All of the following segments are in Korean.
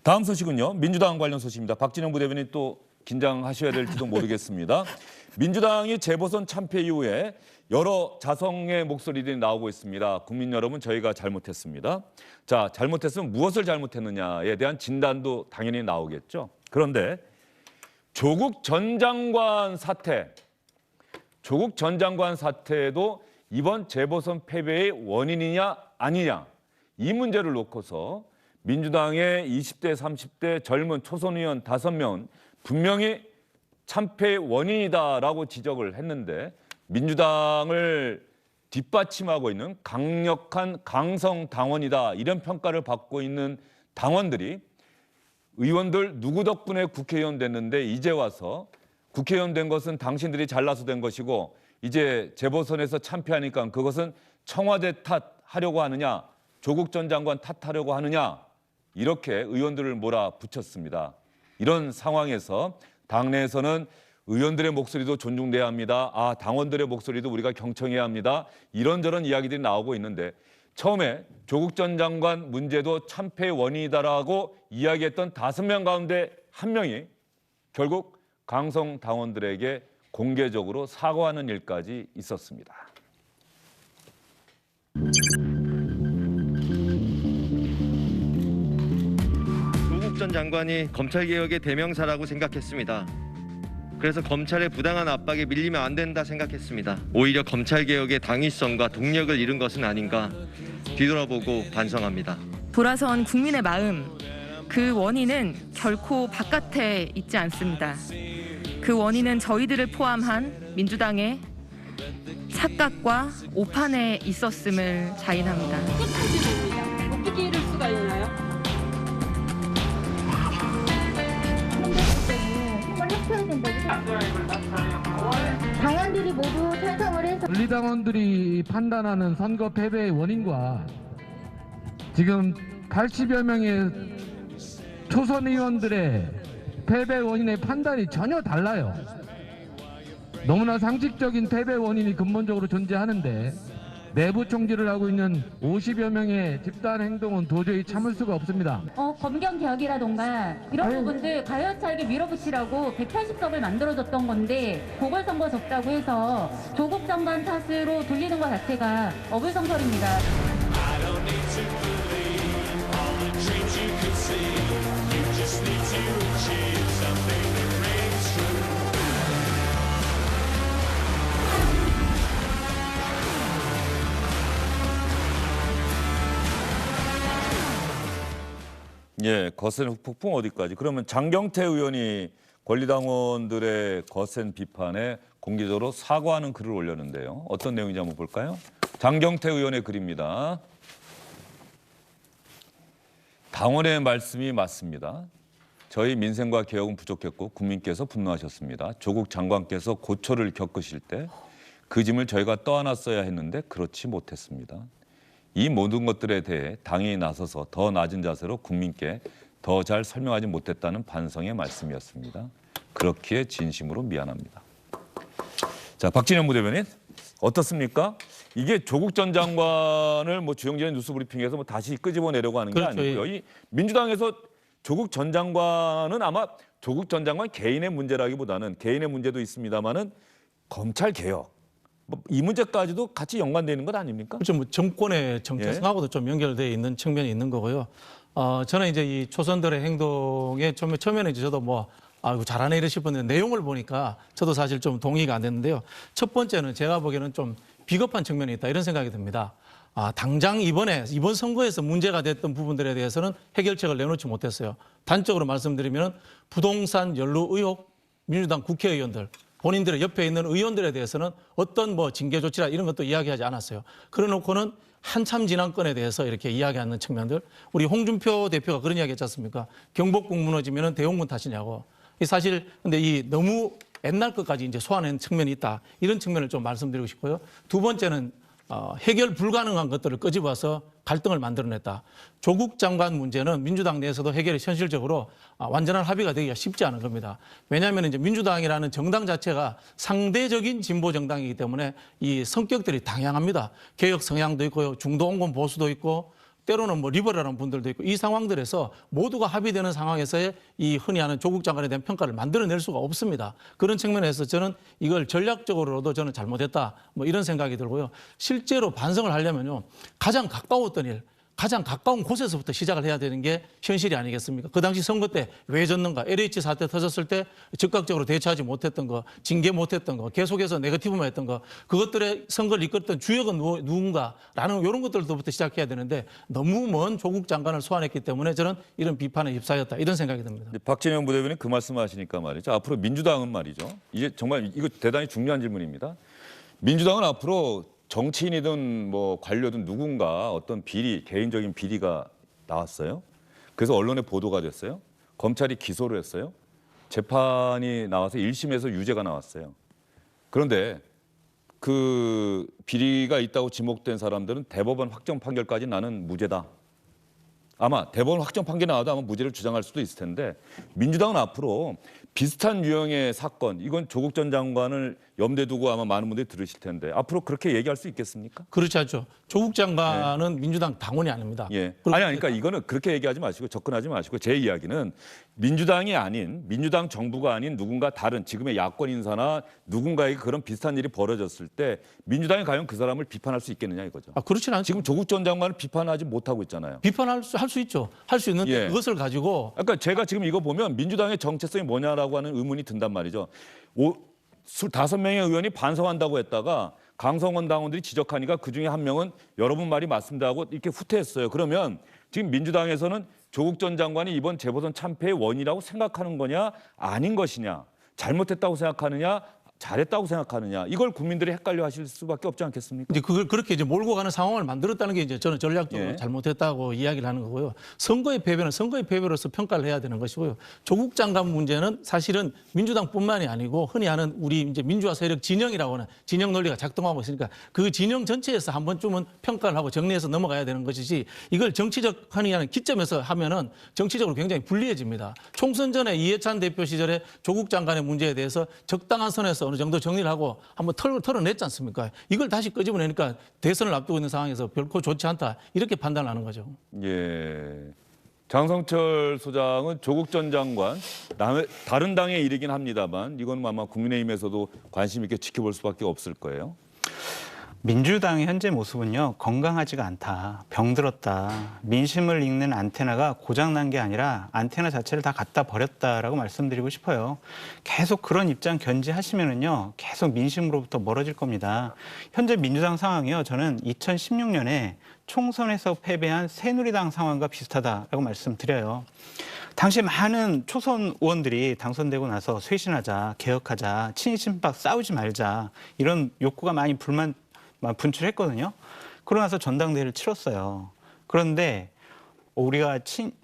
다음 소식은요. 민주당 관련 소식입니다. 박진영 부대변인 또 긴장하셔야 될지도 모르겠습니다. 민주당이 재보선 참패 이후에 여러 자성의 목소리들이 나오고 있습니다. 국민 여러분, 저희가 잘못했습니다. 자, 잘못했으면 무엇을 잘못했느냐에 대한 진단도 당연히 나오겠죠. 그런데 조국 전 장관 사태도 이번 재보선 패배의 원인이냐 아니냐, 이 문제를 놓고서 민주당의 20대, 30대 젊은 초선 의원 5명은 분명히 참패의 원인이다라고 지적을 했는데, 민주당을 뒷받침하고 있는 강력한 강성 당원이다, 이런 평가를 받고 있는 당원들이 의원들 누구 덕분에 국회의원 됐는데 이제 와서 국회의원 된 것은 당신들이 잘나서 된 것이고 이제 재보선에서 참패하니까 그것은 청와대 탓하려고 하느냐, 조국 전 장관 탓하려고 하느냐, 이렇게 의원들을 몰아붙였습니다. 이런 상황에서 당내에서는 의원들의 목소리도 존중돼야 합니다. 당원들의 목소리도 우리가 경청해야 합니다. 이런저런 이야기들이 나오고 있는데, 처음에 조국 전 장관 문제도 참패의 원인이다라고 이야기했던 5명 가운데 1명이 결국 강성 당원들에게 공개적으로 사과하는 일까지 있었습니다. 조국 전 장관이 검찰개혁의 대명사라고 생각했습니다. 그래서 검찰의 부당한 압박에 밀리면 안 된다 생각했습니다. 오히려 검찰개혁의 당위성과 동력을 잃은 것은 아닌가 뒤돌아보고 반성합니다. 돌아선 국민의 마음, 그 원인은 결코 바깥에 있지 않습니다. 그 원인은 저희들을 포함한 민주당의 착각과 오판에 있었음을 자인합니다. 끝까지 봅니다. 어떻게 이럴 수가 있나요? 당원들이 모두 찬성을 해서 권리당원들이 판단하는 선거 패배의 원인과 지금 80여 명의 초선 의원들의 패배 원인의 판단이 전혀 달라요. 너무나 상식적인 패배 원인이 근본적으로 존재하는데 내부 총질을 하고 있는 50여 명의 집단 행동은 도저히 참을 수가 없습니다. 검경 개혁이라던가 이런 부분들 가열차게 밀어붙이라고 180석을 만들어줬던 건데 보궐선거 졌다고 해서 조국 장관 탓으로 돌리는 것 자체가 어불성설입니다. 예, 거센 후폭풍 어디까지? 그러면 장경태 의원이 권리당원들의 거센 비판에 공개적으로 사과하는 글을 올렸는데요. 어떤 내용인지 한번 볼까요? 장경태 의원의 글입니다. 당원의 말씀이 맞습니다. 저희 민생과 개혁은 부족했고 국민께서 분노하셨습니다. 조국 장관께서 고초를 겪으실 때 그 짐을 저희가 떠안았어야 했는데 그렇지 못했습니다. 이 모든 것들에 대해 당이 나서서 더 낮은 자세로 국민께 더 잘 설명하지 못했다는 반성의 말씀이었습니다. 그렇기에 진심으로 미안합니다. 자, 박진영 부대변인, 어떻습니까? 이게 조국 전 장관을 주영진의 뉴스브리핑에서 다시 끄집어내려고 하는 게 아니고요. 이 민주당에서 조국 전 장관은 아마 조국 전 장관 개인의 문제라기보다는, 개인의 문제도 있습니다만은 검찰 개혁, 이 문제까지도 같이 연관되어 있는 것 아닙니까? 그렇죠. 정권의 정체성하고도 좀 연결되어 있는 측면이 있는 거고요. 저는 이제 이 초선들의 행동에 처음에는 이제 저도 아이고 잘하네 이러 싶었는데 내용을 보니까 저도 사실 좀 동의가 안 됐는데요. 첫 번째는 제가 보기에는 좀 비겁한 측면이 있다, 이런 생각이 듭니다. 당장 이번 선거에서 문제가 됐던 부분들에 대해서는 해결책을 내놓지 못했어요. 단적으로 말씀드리면 부동산 연루 의혹, 민주당 국회의원들, 본인들의 옆에 있는 의원들에 대해서는 어떤 징계 조치라 이런 것도 이야기하지 않았어요. 그래놓고는 한참 지난 건에 대해서 이렇게 이야기하는 측면들. 우리 홍준표 대표가 그런 이야기 했지 않습니까? 경복궁 무너지면 대홍군 탓이냐고. 사실 근데 너무 옛날 것까지 이제 소환한 측면이 있다, 이런 측면을 좀 말씀드리고 싶고요. 두 번째는 해결 불가능한 것들을 끄집어서 갈등을 만들어냈다. 조국 장관 문제는 민주당 내에서도 해결이 현실적으로 완전한 합의가 되기가 쉽지 않은 겁니다. 왜냐하면 이제 민주당이라는 정당 자체가 상대적인 진보 정당이기 때문에 이 성격들이 다양합니다. 개혁 성향도 있고요, 중도 온건 보수도 있고, 때로는 뭐 리버럴한 분들도 있고 이 상황들에서 모두가 합의되는 상황에서의 이 흔히 하는 조국 장관에 대한 평가를 만들어낼 수가 없습니다. 그런 측면에서 저는 이걸 전략적으로도 저는 잘못했다 뭐 이런 생각이 들고요. 실제로 반성을 하려면요. 가장 가까웠던 일, 가장 가까운 곳에서부터 시작을 해야 되는 게 현실이 아니겠습니까? 그 당시 선거 때 왜 졌는가? LH 사태 터졌을 때 즉각적으로 대처하지 못했던 거, 징계 못했던 거, 계속해서 네거티브만 했던 거, 그것들의 선거를 이끌었던 주역은 누군가라는 이런 것들부터 시작해야 되는데 너무 먼 조국 장관을 소환했기 때문에 저는 이런 비판에 휩싸였다 이런 생각이 듭니다. 박진영 부대변인 그 말씀하시니까 말이죠. 앞으로 민주당은 말이죠. 이게 정말 이거 대단히 중요한 질문입니다. 민주당은 앞으로 정치인이든 뭐 관료든 누군가 어떤 비리, 개인적인 비리가 나왔어요. 그래서 언론에 보도가 됐어요. 검찰이 기소를 했어요. 재판이 나와서 1심에서 유죄가 나왔어요. 그런데 그 비리가 있다고 지목된 사람들은 대법원 확정 판결까지 나는 무죄다. 아마 대법원 확정 판결이 나와도 아마 무죄를 주장할 수도 있을 텐데 민주당은 앞으로 비슷한 유형의 사건, 이건 조국 전 장관을 염두에 두고 아마 많은 분들이 들으실 텐데 앞으로 그렇게 얘기할 수 있겠습니까? 그렇지 않죠. 조국 장관은 민주당 당원이 아닙니다. 예. 아니, 그러니까 이거는 그렇게 얘기하지 마시고 접근하지 마시고 제 이야기는 민주당이 아닌 민주당 정부가 아닌 누군가 다른 지금의 야권 인사나 누군가에게 그런 비슷한 일이 벌어졌을 때 민주당이 과연 그 사람을 비판할 수 있겠느냐 이거죠. 그렇지는 않죠. 지금 조국 전 장관을 비판하지 못하고 있잖아요. 비판할 수 있죠. 할 수 있는데 예. 그것을 가지고 그러니까 제가 지금 이거 보면 민주당의 정체성이 뭐냐라고 하는 의문이 든단 말이죠. 5명의 의원이 반성한다고 했다가 강성원 당원들이 지적하니까 그중에 한 명은 여러분 말이 맞습니다 하고 이렇게 후퇴했어요. 그러면 지금 민주당에서는 조국 전 장관이 이번 재보선 참패의 원인이라고 생각하는 거냐 아닌 것이냐, 잘못했다고 생각하느냐 잘했다고 생각하느냐, 이걸 국민들이 헷갈려 하실 수밖에 없지 않겠습니까? 이제 그걸 그렇게 이제 몰고 가는 상황을 만들었다는 게 이제 저는 전략적으로 예. 잘못했다고 이야기를 하는 거고요. 선거의 패배는 선거의 패배로서 평가를 해야 되는 것이고요. 조국 장관 문제는 사실은 민주당뿐만이 아니고 흔히 하는 우리 이제 민주화 세력 진영이라고 하는 진영 논리가 작동하고 있으니까 그 진영 전체에서 한 번쯤은 평가를 하고 정리해서 넘어가야 되는 것이지 이걸 정치적 흔히 하는 기점에서 하면은 정치적으로 굉장히 불리해집니다. 총선 전에 이해찬 대표 시절에 조국 장관의 문제에 대해서 적당한 선에서 어느 정도 정리를 하고 한번 털어냈지 않습니까? 이걸 다시 끄집어내니까 대선을 앞두고 있는 상황에서 결코 좋지 않다 이렇게 판단하는 거죠. 예. 장성철 소장은 조국 전 장관 다른 당의 일이긴 합니다만 이건 아마 국민의힘에서도 관심 있게 지켜볼 수밖에 없을 거예요. 민주당의 현재 모습은요, 건강하지가 않다, 병들었다, 민심을 읽는 안테나가 고장난 게 아니라 안테나 자체를 다 갖다 버렸다라고 말씀드리고 싶어요. 계속 그런 입장 견지하시면은요, 계속 민심으로부터 멀어질 겁니다. 현재 민주당 상황이요, 저는 2016년에 총선에서 패배한 새누리당 상황과 비슷하다라고 말씀드려요. 당시 많은 초선 의원들이 당선되고 나서 쇄신하자, 개혁하자, 친이친박 싸우지 말자 이런 욕구가 많이 분출했거든요. 그러고 나서 전당대회를 치렀어요. 그런데 우리가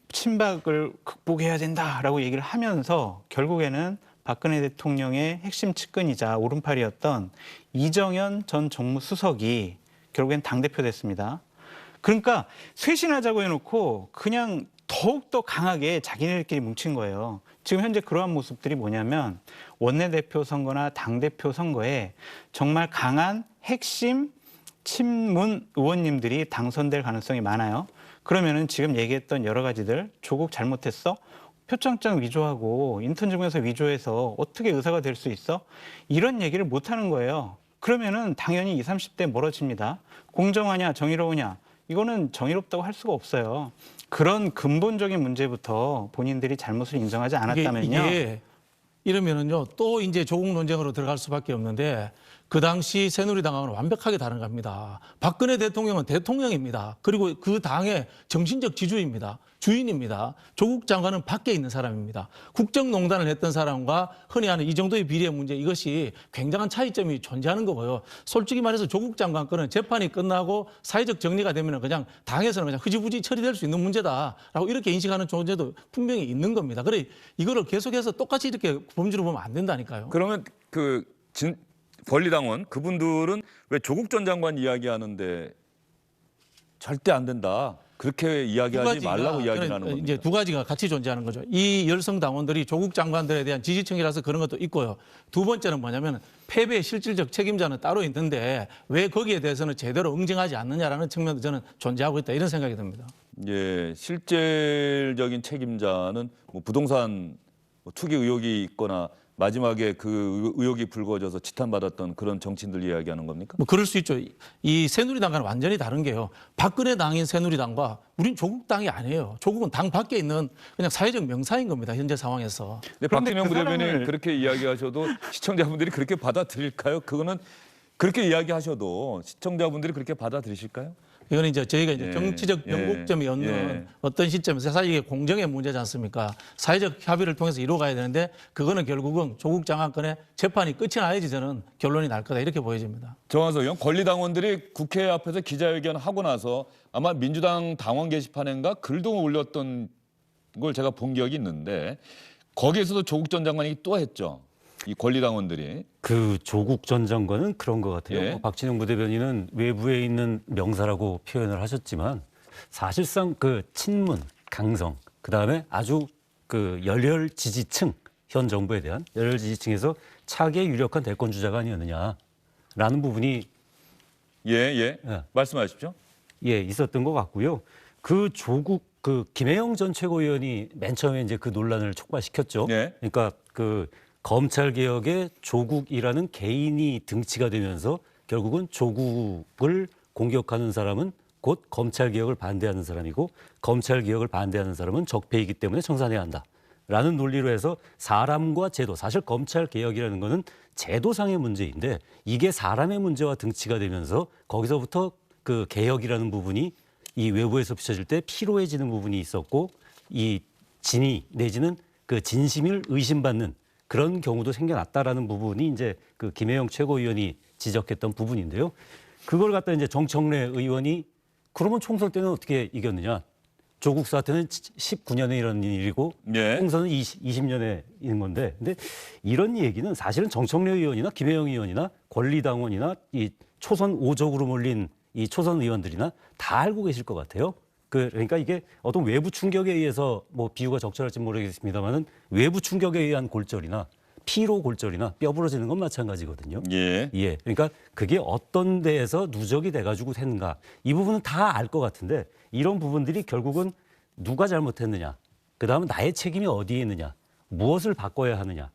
친박을 극복해야 된다라고 얘기를 하면서 결국에는 박근혜 대통령의 핵심 측근이자 오른팔이었던 이정현 전 정무수석이 결국엔 당대표 됐습니다. 그러니까 쇄신하자고 해놓고 그냥 더욱더 강하게 자기네들끼리 뭉친 거예요. 지금 현재 그러한 모습들이 뭐냐면 원내대표 선거나 당대표 선거에 정말 강한 핵심 친문 의원님들이 당선될 가능성이 많아요. 그러면은 지금 얘기했던 여러 가지들 조국 잘못했어? 표창장 위조하고 인턴 증명서 위조해서 어떻게 의사가 될 수 있어? 이런 얘기를 못 하는 거예요. 그러면은 당연히 20, 30대 멀어집니다. 공정하냐 정의로우냐? 이거는 정의롭다고 할 수가 없어요. 그런 근본적인 문제부터 본인들이 잘못을 인정하지 않았다면요. 이게 이러면은요 또 이제 조국 논쟁으로 들어갈 수밖에 없는데 그 당시 새누리당하고는 완벽하게 다른 겁니다. 박근혜 대통령은 대통령입니다. 그리고 그 당의 정신적 지주입니다. 주인입니다. 조국 장관은 밖에 있는 사람입니다. 국정농단을 했던 사람과 흔히 하는 이 정도의 비리의 문제, 이것이 굉장한 차이점이 존재하는 거고요. 솔직히 말해서 조국 장관 건은 재판이 끝나고 사회적 정리가 되면 그냥 당에서는 그냥 흐지부지 처리될 수 있는 문제다라고 이렇게 인식하는 존재도 분명히 있는 겁니다. 그래 이거를 계속해서 똑같이 이렇게 범주로 보면 안 된다니까요. 그러면 권리당원 그분들은 왜 조국 전 장관 이야기하는데 절대 안 된다. 그렇게 이야기하지 말라고 이야기를 하는 겁니다. 이제 두 가지가 같이 존재하는 거죠. 이 열성 당원들이 조국 장관들에 대한 지지층이라서 그런 것도 있고요. 두 번째는 뭐냐면 패배의 실질적 책임자는 따로 있는데 왜 거기에 대해서는 제대로 응징하지 않느냐라는 측면도 저는 존재하고 있다 이런 생각이 듭니다. 예, 실질적인 책임자는 뭐 부동산 투기 의혹이 있거나 마지막에 그 의혹이 불거져서 지탄받았던 그런 정치인들 이야기하는 겁니까? 뭐 그럴 수 있죠. 이 새누리당과는 완전히 다른 게요. 박근혜 당인 새누리당과 우린 조국 당이 아니에요. 조국은 당 밖에 있는 그냥 사회적 명사인 겁니다. 현재 상황에서. 근데 그런데 박진영 그 부대변인 사람을- 그렇게 이야기하셔도 시청자분들이 그렇게 받아들일까요? 그거는 그렇게 이야기하셔도 시청자분들이 그렇게 받아들이실까요? 이거는 이제 저희가 이제 예, 정치적 예, 변곡점이 없는 예. 어떤 시점에서 사실 이게 공정의 문제지 않습니까? 사회적 협의를 통해서 이루어가야 되는데 그거는 결국은 조국 장관권의 재판이 끝이 나야지 저는 결론이 날 거다 이렇게 보여집니다. 정화석 의원, 권리당원들이 국회 앞에서 기자회견 하고 나서 아마 민주당 당원 게시판인가 글도 올렸던 걸 제가 본 기억이 있는데 거기에서도 조국 전 장관이 또 했죠. 이 권리당원들이. 그 조국 전 장관은 그런 것 같아요. 예. 박진영 부대변인은 외부에 있는 명사라고 표현을 하셨지만 사실상 그 친문, 강성, 그다음에 아주 그 열혈 지지층, 현 정부에 대한 열혈 지지층에서 차기의 유력한 대권 주자가 아니었느냐라는 부분이 예. 예. 말씀하십시오. 예, 있었던 것 같고요. 그 조국 그 김혜영 전 최고위원이 맨 처음에 이제 그 논란을 촉발시켰죠. 네. 그러니까 그 검찰 개혁에 조국이라는 개인이 등치가 되면서 결국은 조국을 공격하는 사람은 곧 검찰 개혁을 반대하는 사람이고 검찰 개혁을 반대하는 사람은 적폐이기 때문에 청산해야 한다라는 논리로 해서 사람과 제도, 사실 검찰 개혁이라는 거는 제도상의 문제인데 이게 사람의 문제와 등치가 되면서 거기서부터 그 개혁이라는 부분이 이 외부에서 비춰질 때 피로해지는 부분이 있었고 이 진위 내지는 그 진심을 의심받는 그런 경우도 생겨났다라는 부분이 이제 그 김혜영 최고위원이 지적했던 부분인데요. 그걸 갖다 이제 정청래 의원이 그러면 총선 때는 어떻게 이겼느냐? 조국 사태는 19년에 일어난 일이고 예. 총선은 20년에 있는 건데, 근데 이런 얘기는 사실은 정청래 의원이나 김혜영 의원이나 권리당원이나 이 초선 5적으로 몰린 이 초선 의원들이나 다 알고 계실 것 같아요. 그러니까 이게 어떤 외부 충격에 의해서 뭐 비유가 적절할지 모르겠습니다만은 외부 충격에 의한 골절이나 피로 골절이나 뼈 부러지는 건 마찬가지거든요. 예. 예. 그러니까 그게 어떤 데에서 누적이 돼가지고 됐는가 이 부분은 다 알 것 같은데 이런 부분들이 결국은 누가 잘못했느냐, 그 다음은 나의 책임이 어디에 있느냐, 무엇을 바꿔야 하느냐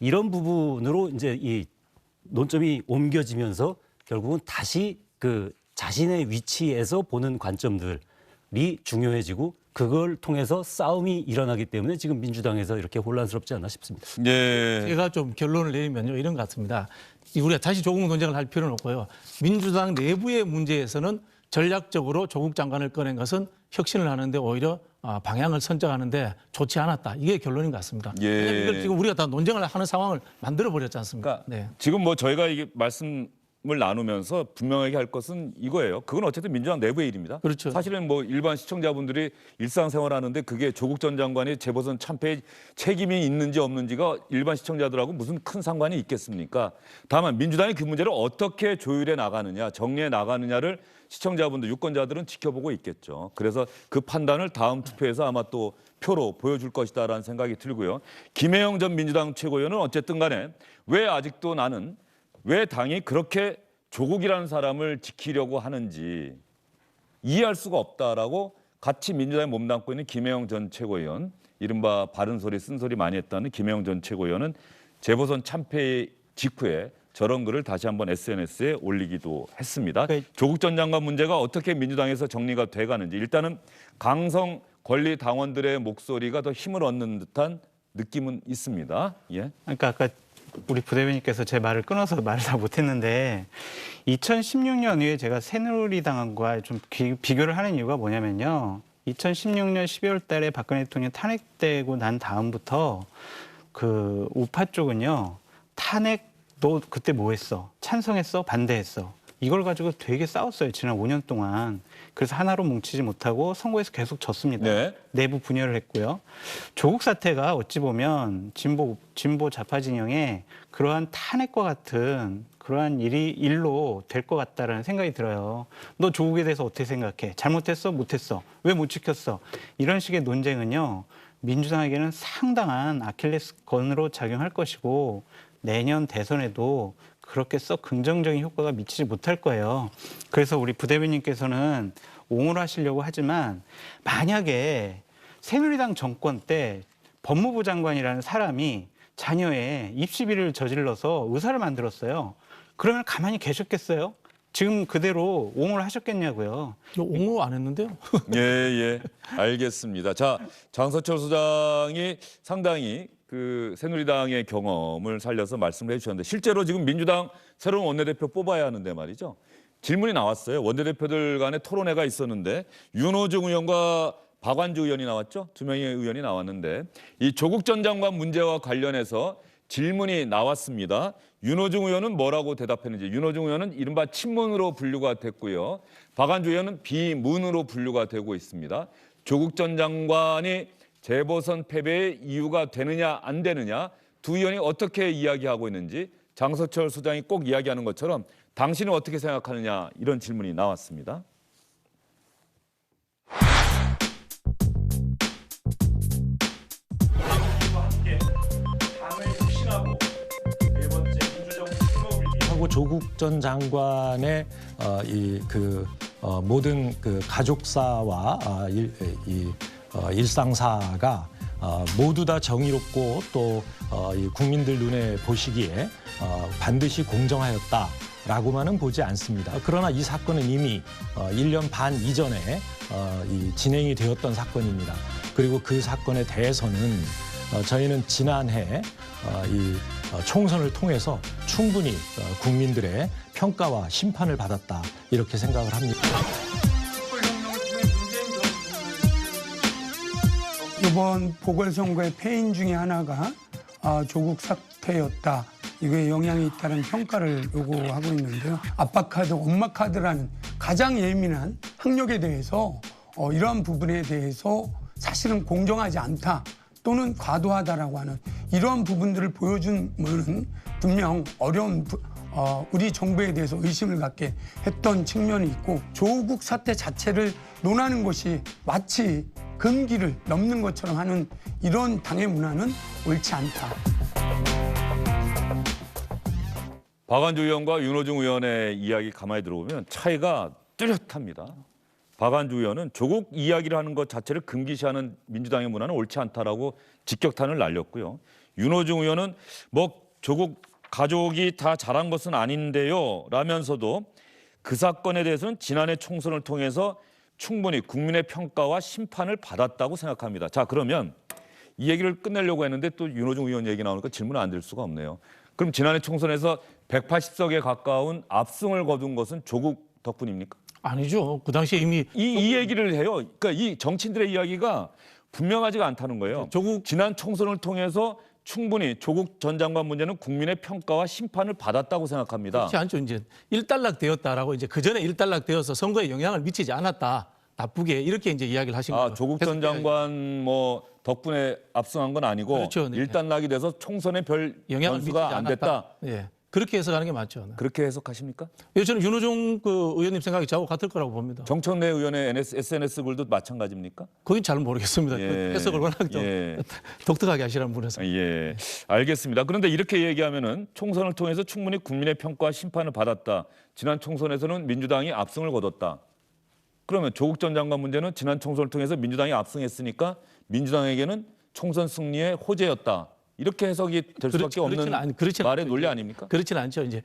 이런 부분으로 이제 이 논점이 옮겨지면서 결국은 다시 그 자신의 위치에서 보는 관점들이 중요해지고 그걸 통해서 싸움이 일어나기 때문에 지금 민주당에서 이렇게 혼란스럽지 않나 싶습니다. 예. 제가 좀 결론을 내리면요 이런 것 같습니다. 우리가 다시 조국 논쟁을 할 필요는 없고요. 민주당 내부의 문제에서는 전략적으로 조국 장관을 꺼낸 것은 혁신을 하는데 오히려 방향을 선정하는데 좋지 않았다. 이게 결론인 것 같습니다. 예. 왜냐하면 이걸 지금 우리가 다 논쟁을 하는 상황을 만들어 버렸지 않습니까? 그러니까 지금 뭐 저희가 이게 말씀을 나누면서 분명하게 할 것은 이거예요. 그건 어쨌든 민주당 내부의 일입니다. 그렇죠. 사실은 뭐 일반 시청자분들이 일상생활하는데 그게 조국 전 장관이 재보선 참패에 책임이 있는지 없는지가 일반 시청자들하고 무슨 큰 상관이 있겠습니까? 다만 민주당이 그 문제를 어떻게 조율해 나가느냐, 정리해 나가느냐를 시청자분들, 유권자들은 지켜보고 있겠죠. 그래서 그 판단을 다음 투표에서 아마 또 표로 보여줄 것이다라는 생각이 들고요. 김혜영 전 민주당 최고위원은 어쨌든 간에 왜 아직도 나는 왜 당이 그렇게 조국이라는 사람을 지키려고 하는지 이해할 수가 없다라고 같이 민주당에 몸담고 있는 김혜영 전 최고위원, 이른바 바른 소리 쓴소리 많이 했다는 김혜영 전 최고위원은 재보선 참패 직후에 저런 글을 다시 한번 SNS에 올리기도 했습니다. 조국 전 장관 문제가 어떻게 민주당에서 정리가 돼가는지 일단은 강성 권리 당원들의 목소리가 더 힘을 얻는 듯한 느낌은 있습니다. 예. 그러니까 아까 우리 부대변인께서 제 말을 끊어서 말을 다 못했는데 2016년 이후에 제가 새누리당과 좀 비교를 하는 이유가 뭐냐면요. 2016년 12월 달에 박근혜 대통령 탄핵되고 난 다음부터 그 우파 쪽은요. 탄핵 너 그때 뭐 했어? 찬성했어? 반대했어? 이걸 가지고 되게 싸웠어요. 지난 5년 동안. 그래서 하나로 뭉치지 못하고 선거에서 계속 졌습니다. 네. 내부 분열을 했고요. 조국 사태가 어찌 보면 진보 좌파 진영의 그러한 탄핵과 같은 그러한 일로 될 것 같다라는 생각이 들어요. 너 조국에 대해서 어떻게 생각해? 잘못했어? 못했어? 왜 못 지켰어? 이런 식의 논쟁은요. 민주당에게는 상당한 아킬레스건으로 작용할 것이고 내년 대선에도 그렇게 썩 긍정적인 효과가 미치지 못할 거예요. 그래서 우리 부대변인께서는 옹호를 하시려고 하지만 만약에 새누리당 정권 때 법무부 장관이라는 사람이 자녀의 입시 비리를 저질러서 의사를 만들었어요. 그러면 가만히 계셨겠어요? 지금 그대로 옹호를 하셨겠냐고요. 옹호 안 했는데요. 예, 예. 알겠습니다. 자, 장서철 소장이 상당히 그 새누리당의 경험을 살려서 말씀을 해주셨는데 실제로 지금 민주당 새로운 원내대표 뽑아야 하는데 말이죠. 질문이 나왔어요. 원내대표들 간의 토론회가 있었는데 윤호중 의원과 박완주 의원이 나왔죠. 두 명의 의원이 나왔는데 이 조국 전 장관 문제와 관련해서 질문이 나왔습니다. 윤호중 의원은 뭐라고 대답했는지. 윤호중 의원은 이른바 친문으로 분류가 됐고요. 박완주 의원은 비문으로 분류가 되고 있습니다. 조국 전 장관이 재보선 패배의 이유가 되느냐 안 되느냐 두 의원이 어떻게 이야기하고 있는지 장서철 소장이 꼭 이야기하는 것처럼 당신은 어떻게 생각하느냐 이런 질문이 나왔습니다. 하고 조국 전 장관의 모든 그 가족사와 일상사가 모두 다 정의롭고 또 이 국민들 눈에 보시기에 반드시 공정하였다라고만은 보지 않습니다. 그러나 이 사건은 이미 1년 반 이전에 진행이 되었던 사건입니다. 그리고 그 사건에 대해서는 저희는 지난해 총선을 통해서 충분히 국민들의 평가와 심판을 받았다 이렇게 생각을 합니다. 이번 보궐선거의 패인 중에 하나가 조국 사태였다. 이거에 영향이 있다는 평가를 요구하고 있는데요. 아빠 카드, 엄마 카드라는 가장 예민한 학력에 대해서 이러한 부분에 대해서 사실은 공정하지 않다 또는 과도하다라고 하는 이러한 부분들을 보여주면 분명 어려운 우리 정부에 대해서 의심을 갖게 했던 측면이 있고 조국 사태 자체를 논하는 것이 마치 금기를 넘는 것처럼 하는 이런 당의 문화는 옳지 않다. 박완주 의원과 윤호중 의원의 이야기 가만히 들어보면 차이가 뚜렷합니다. 박완주 의원은 조국 이야기를 하는 것 자체를 금기시하는 민주당의 문화는 옳지 않다라고 직격탄을 날렸고요. 윤호중 의원은 뭐 조국 가족이 다 잘한 것은 아닌데요 라면서도 그 사건에 대해서는 지난해 총선을 통해서 충분히 국민의 평가와 심판을 받았다고 생각합니다. 자, 그러면 이 얘기를 끝내려고 했는데 또 윤호중 의원 얘기 나오니까 질문을 안 드릴 수가 없네요. 그럼 지난해 총선에서 180석에 가까운 압승을 거둔 것은 조국 덕분입니까? 아니죠. 그 당시에 이미 이 얘기를 해요. 그러니까 이 정치인들의 이야기가 분명하지가 않다는 거예요. 지난 총선을 통해서 충분히 조국 전 장관 문제는 국민의 평가와 심판을 받았다고 생각합니다. 그렇지 않죠. 이제 일단락되었다라고 이제 그 전에 일단락되어서 선거에 영향을 미치지 않았다. 나쁘게 이렇게 이제 이야기를 하신 거죠. 조국 전 장관 뭐 덕분에 압승한 건 아니고 그렇죠. 네. 일단락이 돼서 총선에 별 영향을 미치지 변수가 안 됐다. 않았다. 예. 그렇게 해석하는 게 맞죠. 그렇게 해석하십니까? 예, 저는 윤호중 그 의원님 생각이 저하고 같을 거라고 봅니다. 정청래 의원의 SNS 글도 마찬가지입니까? 그건 잘 모르겠습니다. 예. 해석을 워낙 좀 독특하게 하시는 분에서. 예, 알겠습니다. 그런데 이렇게 얘기하면은 총선을 통해서 충분히 국민의 평가와 심판을 받았다. 지난 총선에서는 민주당이 압승을 거뒀다. 그러면 조국 전 장관 문제는 지난 총선을 통해서 민주당이 압승했으니까 민주당에게는 총선 승리의 호재였다. 이렇게 해석이 될 수밖에 없는 말의 논리 아닙니까? 그렇지는 않죠. 이제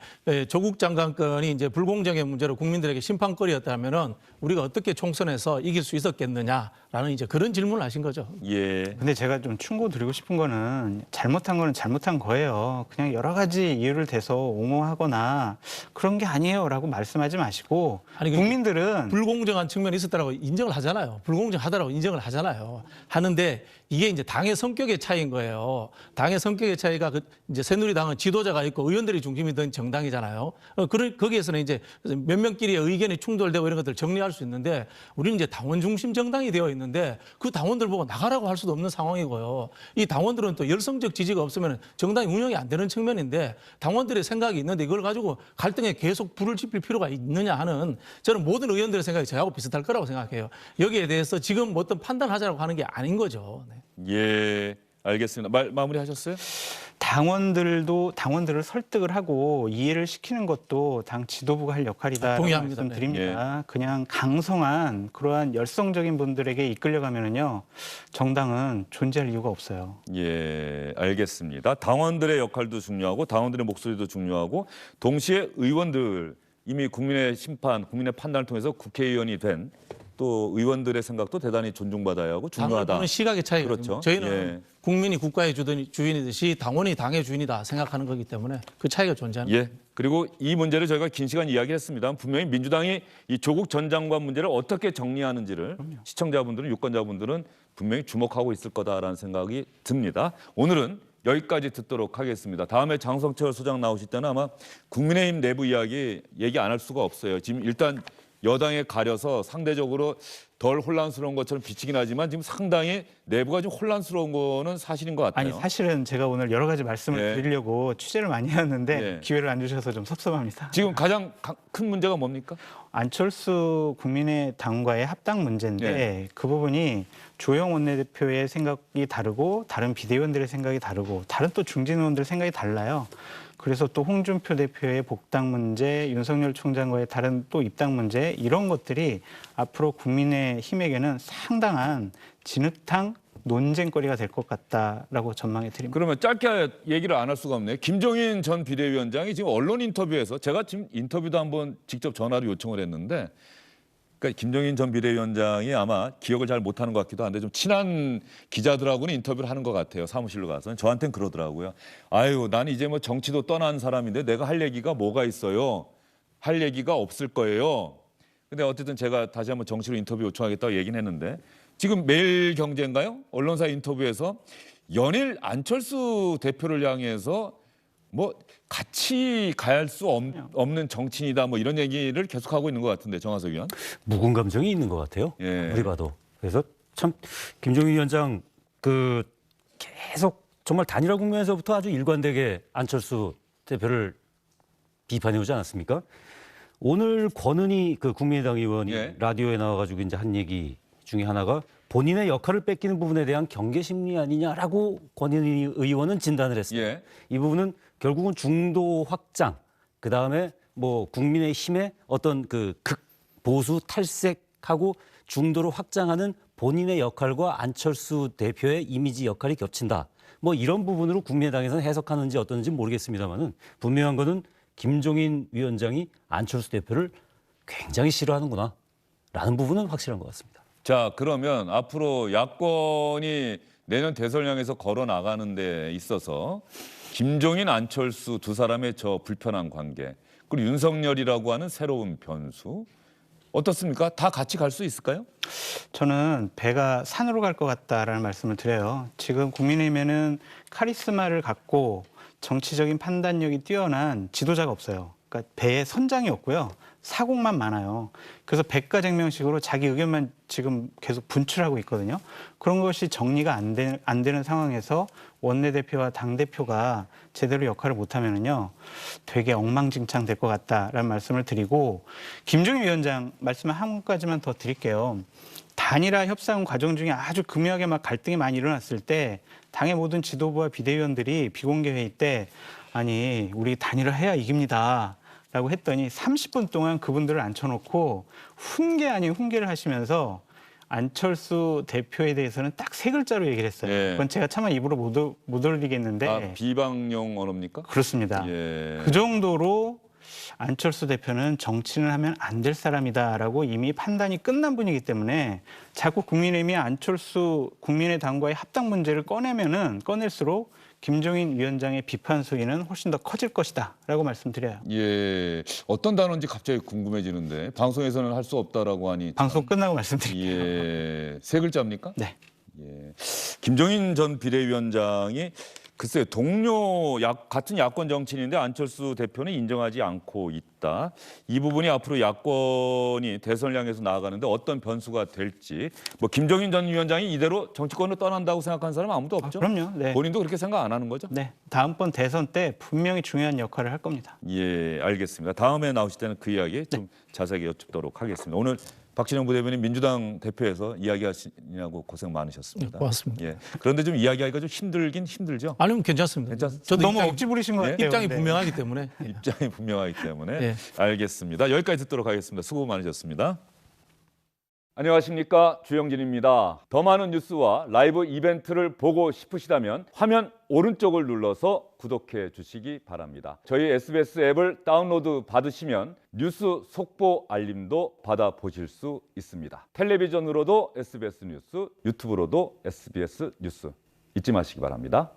조국 장관 건이 이제 불공정의 문제로 국민들에게 심판거리였다면은 우리가 어떻게 총선에서 이길 수 있었겠느냐라는 이제 그런 질문을 하신 거죠. 예. 근데 제가 좀 충고 드리고 싶은 거는 잘못한 거는 잘못한 거예요. 그냥 여러 가지 이유를 대서 옹호하거나 그런 게 아니에요라고 말씀하지 마시고 아니, 국민들은 불공정한 측면이 있었다라고 인정을 하잖아요. 불공정하다라고 인정을 하잖아요. 하는데 이게 이제 당의 성격의 차이인 거예요. 당의 성격의 차이가 이제 새누리당은 지도자가 있고 의원들이 중심이 된 정당이잖아요. 거기에서는 이제 몇 명끼리의 의견이 충돌되고 이런 것들을 정리할 수 있는데 우리는 이제 당원 중심 정당이 되어 있는데 그 당원들 보고 나가라고 할 수도 없는 상황이고요. 이 당원들은 또 열성적 지지가 없으면 정당이 운영이 안 되는 측면인데 당원들의 생각이 있는데 이걸 가지고 갈등에 계속 불을 지필 필요가 있느냐 하는 저는 모든 의원들의 생각이 저하고 비슷할 거라고 생각해요. 여기에 대해서 지금 어떤 판단하자라고 하는 게 아닌 거죠. 네. 예, 알겠습니다. 마무리하셨어요? 당원들을 설득을 하고 이해를 시키는 것도 당 지도부가 할 역할이다. 동의합니다. 말씀드립니다. 네. 그냥 강성한 그러한 열성적인 분들에게 이끌려가면은요 정당은 존재할 이유가 없어요. 예, 알겠습니다. 당원들의 역할도 중요하고 당원들의 목소리도 중요하고 동시에 의원들 이미 국민의 심판, 국민의 판단을 통해서 국회의원이 된 또 의원들의 생각도 대단히 존중받아야 하고 중요하다. 당을 보는 시각의 차이가 그렇죠. 저희는 예. 국민이 국가의 주인이듯이 당원이 당의 주인이다 생각하는 거기 때문에 그 차이가 존재하는 예. 그리고 이 문제를 저희가 긴 시간 이야기했습니다. 분명히 민주당이 이 조국 전 장관 문제를 어떻게 정리하는지를 시청자분들은 유권자분들은 분명히 주목하고 있을 거다라는 생각이 듭니다. 오늘은 여기까지 듣도록 하겠습니다. 다음에 장성철 소장 나오실 때는 아마 국민의힘 내부 이야기 얘기 안 할 수가 없어요. 지금 일단 여당에 가려서 상대적으로 덜 혼란스러운 것처럼 비치긴 하지만 지금 상당히 내부가 좀 혼란스러운 거는 사실인 것 같아요. 아니 사실은 제가 오늘 여러 가지 말씀을 예. 드리려고 취재를 많이 해왔는데 예. 기회를 안 주셔서 좀 섭섭합니다. 지금 가장 큰 문제가 뭡니까? 안철수 국민의당과의 합당 문제인데 예. 그 부분이 조영 원내대표의 생각이 다르고 다른 비대위원들의 생각이 다르고 다른 또 중진 의원들 생각이 달라요. 그래서 또 홍준표 대표의 복당 문제, 윤석열 총장과의 다른 또 입당 문제 이런 것들이 앞으로 국민의힘에게는 상당한 진흙탕 논쟁거리가 될 것 같다라고 전망해 드립니다. 그러면 짧게 얘기를 안 할 수가 없네요. 김종인 전 비대위원장이 지금 언론 인터뷰에서 제가 지금 인터뷰도 한번 직접 전화로 요청을 했는데 그러니까 김종인 전 비대위원장이 아마 기억을 잘 못하는 것 같기도 한데 좀 친한 기자들하고는 인터뷰를 하는 것 같아요. 사무실로 가서. 저한테는 그러더라고요. 아유, 난 이제 뭐 정치도 떠난 사람인데 내가 할 얘기가 뭐가 있어요. 할 얘기가 없을 거예요. 근데 어쨌든 제가 다시 한번 정치로 인터뷰 요청하겠다고 얘기는 했는데 지금 매일경제인가요? 언론사 인터뷰에서 연일 안철수 대표를 향해서 뭐 같이 갈 수 없는 정치인이다 뭐 이런 얘기를 계속하고 있는 것 같은데 정화석 위원. 묵은 감정이 있는 것 같아요. 예. 우리 봐도. 그래서 참 김종인 위원장 계속 정말 단일화 국면에서부터 아주 일관되게 안철수 대표를 비판해 오지 않았습니까? 오늘 권은희 국민의당 의원이 예. 라디오에 나와가지고 이제 한 얘기 중에 하나가 본인의 역할을 뺏기는 부분에 대한 경계 심리 아니냐라고 권은희 의원은 진단을 했습니다. 예. 이 부분은 결국은 중도 확장, 그 다음에 뭐 국민의힘의 어떤 극보수 탈색하고 중도로 확장하는 본인의 역할과 안철수 대표의 이미지 역할이 겹친다. 뭐 이런 부분으로 국민의당에서는 해석하는지 어떤지 모르겠습니다만은 분명한 거는 김종인 위원장이 안철수 대표를 굉장히 싫어하는구나 라는 부분은 확실한 것 같습니다. 자, 그러면 앞으로 야권이 내년 대선을 향해서 걸어 나가는 데 있어서 김종인, 안철수 두 사람의 저 불편한 관계 그리고 윤석열이라고 하는 새로운 변수 어떻습니까? 다 같이 갈 수 있을까요? 저는 배가 산으로 갈 것 같다라는 말씀을 드려요. 지금 국민의힘에는 카리스마를 갖고 정치적인 판단력이 뛰어난 지도자가 없어요. 그러니까 배에 선장이 없고요. 사공만 많아요. 그래서 백가쟁명식으로 자기 의견만 지금 계속 분출하고 있거든요. 그런 것이 정리가 안 되는 상황에서 원내대표와 당대표가 제대로 역할을 못하면은요, 되게 엉망진창 될 것 같다라는 말씀을 드리고, 김종인 위원장 말씀 한 가지만 더 드릴게요. 단일화 협상 과정 중에 아주 극명하게 막 갈등이 많이 일어났을 때 당의 모든 지도부와 비대위원들이 비공개 회의 때 아니 우리 단일화 해야 이깁니다. 라고 했더니 30분 동안 그분들을 앉혀놓고 훈계 아닌 훈계를 하시면서 안철수 대표에 대해서는 딱 세 글자로 얘기를 했어요. 예. 그건 제가 차마 입으로 못 올리겠는데. 아, 비방용 언어입니까? 그렇습니다. 예. 그 정도로 안철수 대표는 정치를 하면 안 될 사람이다라고 이미 판단이 끝난 분이기 때문에 자꾸 국민의힘이 안철수 국민의당과의 합당 문제를 꺼낼수록 김종인 위원장의 비판 수위는 훨씬 더 커질 것이다라고 말씀드려요. 예, 어떤 단어인지 갑자기 궁금해지는데 방송에서는 할 수 없다라고 하니 방송 끝나고 말씀드릴게요. 예, 세 글자입니까? 네. 예, 김종인 전 비대위원장이 글쎄요, 같은 야권 정치인인데 안철수 대표는 인정하지 않고 있다. 이 부분이 앞으로 야권이 대선을 향해서 나아가는데 어떤 변수가 될지. 뭐 김종인 전 위원장이 이대로 정치권을 떠난다고 생각하는 사람은 아무도 없죠. 그럼요. 네. 본인도 그렇게 생각 안 하는 거죠? 네. 다음번 대선 때 분명히 중요한 역할을 할 겁니다. 예, 알겠습니다. 다음에 나오실 때는 그 이야기 좀 자세하게 여쭙도록 하겠습니다. 오늘 박진영 부대변인 민주당 대표에서 이야기하시냐고 고생 많으셨습니다. 고맙습니다. 예. 그런데 좀 이야기하기가 좀 힘들긴 힘들죠. 아니면 괜찮습니다. 괜찮습니다. 저도 너무 억지 부리신 것 같아요. 입장이 네. 분명하기 때문에. 입장이 분명하기 때문에 예. 알겠습니다. 여기까지 듣도록 하겠습니다. 수고 많으셨습니다. 안녕하십니까, 주영진입니다. 더 많은 뉴스와 라이브 이벤트를 보고 싶으시다면 화면 오른쪽을 눌러서 구독해 주시기 바랍니다. 저희 SBS 앱을 다운로드 받으시면 뉴스 속보 알림도 받아보실 수 있습니다. 텔레비전으로도 SBS 뉴스, 유튜브로도 SBS 뉴스 잊지 마시기 바랍니다.